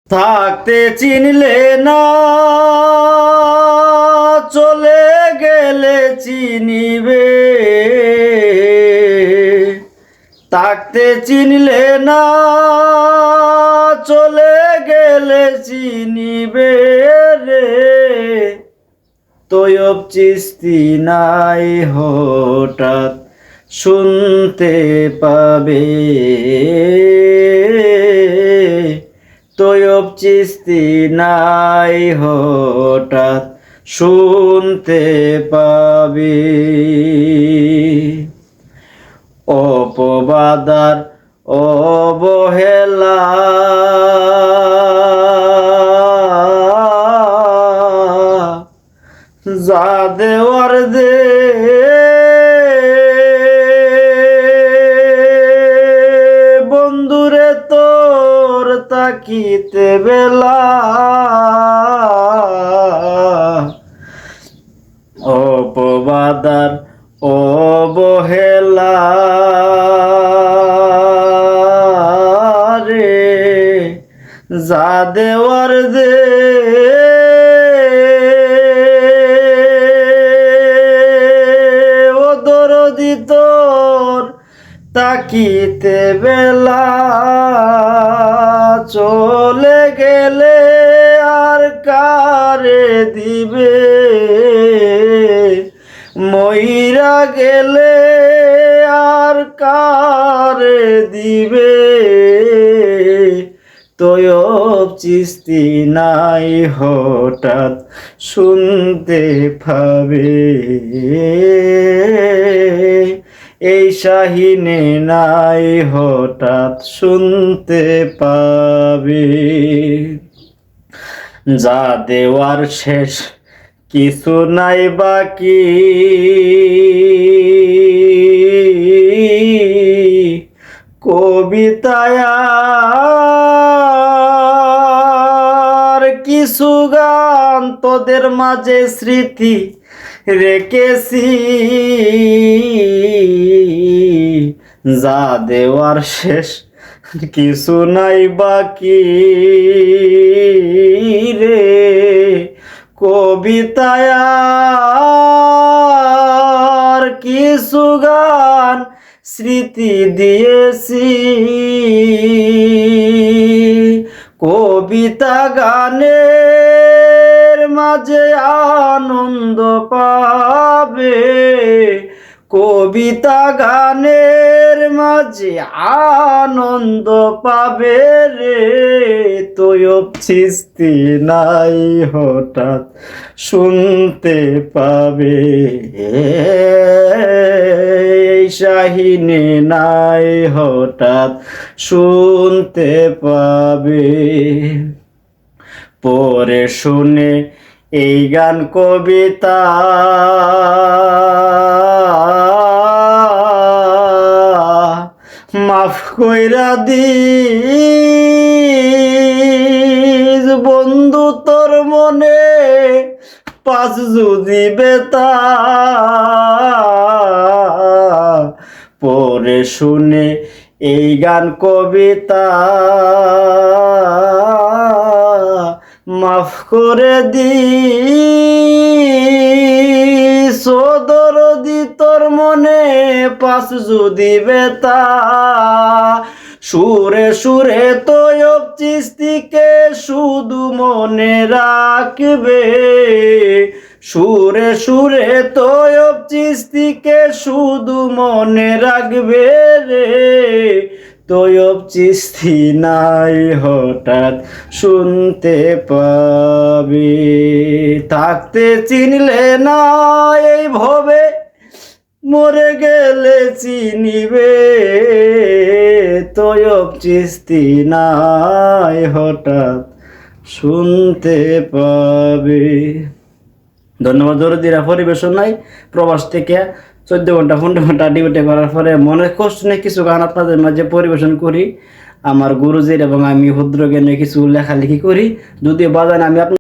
থাকতে চিনলে না, চলে গেলে চিনিবে। থাকতে চিনলে না, চলে গেলে চিনিবে রে। তৈয়ব চিস্তি নাই হঠাৎ শুনতে পাবে। তৈয়ব চিস্তি নাই হঠাৎ শুনতে পাবে। অপবাদার অবহেলা, যা দেওয়ার দে। বন্ধুরে তোর তাকিতে বেলা, অপবাদার অবহেলা রে, যা দেওয়ার দে। ও দরদি তোর তাকিতে বেলা, চলে গেলে আর কারে দিবে। মইরা গেলে আর কারে দিবে। তৈয়ব চিস্তি নাই হঠাৎ শুনতে পাবে। এই শাহিনে নাই হঠাৎ শুনতে পাবে। যা দেওয়ার শেষ, কিছু নাই বাকি। কবিতায় আর কিছু গান তোদের মাঝে স্মৃতি রেখেছি। যা দেওয়ার শেষ, কিছু নাই বাকি রে। কবিতায় আর কিছু গান স্মৃতি দিয়েছি। কবিতা গানের মাঝে আনন্দ পাবে। কবিতা গানের মাঝে আনন্দ পাবে রে। তৈয়ব চিস্তি নাই হঠাৎ শুনতে পাবে। শাহিনে নাই হঠাৎ শুনতে পাবে। পরে শুনে এই গান কবিতা, মাফ কইরা দিস বন্ধু, তোর মনে পাঁচ যদি বেতা। পরে শুনে এই গান কবিতা, মাফ করে দিস ও দরদি, তোর মনে পাঁচ যদি বেতা। সুরে সুরে তৈয়ব চিস্তিকে শুধু মনে রাখবে। সুরে সুরে তৈয়ব চিস্তিকে শুধু মনে রাখবে রে। তৈয়ব চিস্তি নাই হঠাৎ শুনতে পাবে। থাকতে চিনলে না এই ভবে, মরে গেলে চিনিবে। তৈয়ব চিস্তি নাই হঠাৎ শুনতে পাবে। ধন্যবাদ। দরদিরা পরিবেশন নাই প্রবাস থেকে 14 ঘন্টা 15 ঘন্টা ডিউটি করার পরে মনে কষ্ট নেই কিছু গান আপনাদের মাঝে পরিবেশন করি। আমার গুরুজির এবং আমি ক্ষুদ্র জ্ঞানে কিছু লেখালেখি করি, যদিও বাজান আমি